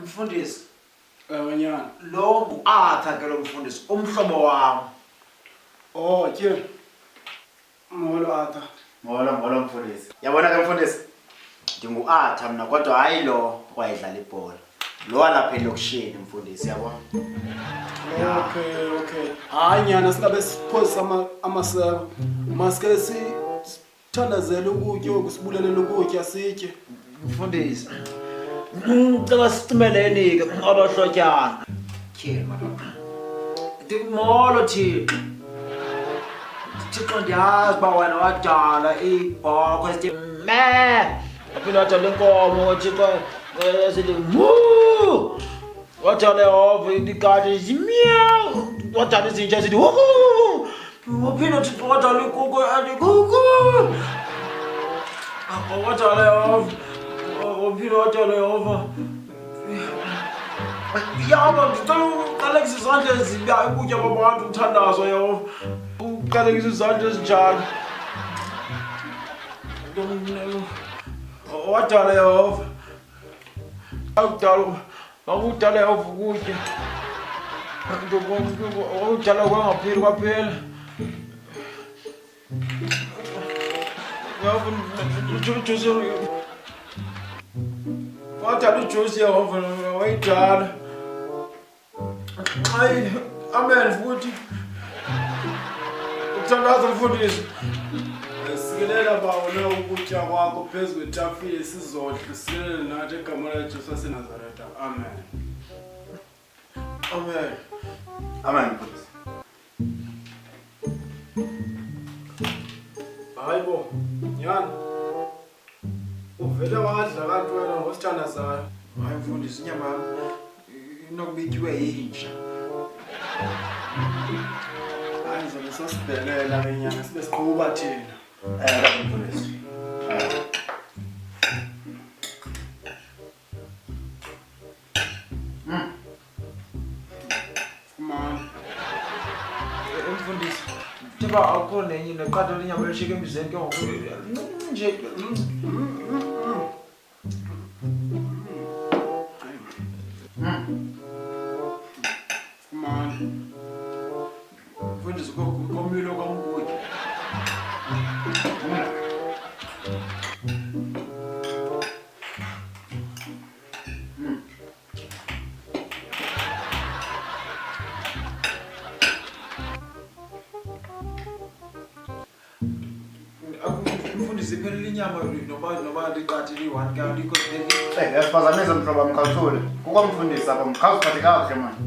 Mfundisi. Nyana. Lo ngu-Outee ke lo mfundisi, umhlobo wami. Oh, tye. Molo Outee. Molo mfundisi. Yabona ke mfundisi? Ndingu-Outee mina kodwa hayi lo wayedlala ibhola. Lo walapha elokishini mfundisi, yabona? Okay. Hayi nyana singabe siphosisa amaseko. Masike sithandazele ukutya okusibulelele ukutya sitye. Mfundisi. Ngicela sicimeleni ke abahlotyana. Tyhini madodana. Ndimolo Thixo. Thixo ndiyazi uba wena wadala iibhokhwe esithi me. Waphinde wadala inkomo Thixo esithi mu. Wadala ihova ikati isithi miyawu. Wadala izinja esithi wuku. Waphinde Thixo wadala inkukhu ethi kuku. Wadala ihova. Waphinde wadala ihova. Yaba ngicela uqalekise izandla ezibiya ukutya kwabantu uthandazo yehova. Uqalekise izandla ezinjalo. Wadala yehova. Akudala yehova ukutya. Akudala kwangapheli kwaphela. Yehova wadala uJosi yehova wayidala. Hayi, amen futhi. Uthandaza mfundisi. Sikelela bawo na ukutya kwakho phezu kwetafile sizodla sikelele nathi egama laJesu waseNazaretha. Amen. Amen mfundisi. Hayibo, nyana. Uvele wadla kanti wena ngosithandazayo. Hayi mfundisi, inyama inoba ityiwe yinja. Hayi ngizobe sosibhelela ke nyana sibe siqhuba thina. Mfundisi. Fumana. Mfundisi. Thiba akho nenye neqatha lenyama elishike emizeni ke ngoku nje. Fumana. Mfundisi komilo kamkutya. Mfundisi iphelile inyama noba liqathi liyi-1 kanti ikho Yasiphazamisa mhlobo wam, khawuthule. Kukho mfundisi apha, khawuziphathe kakuhle mani.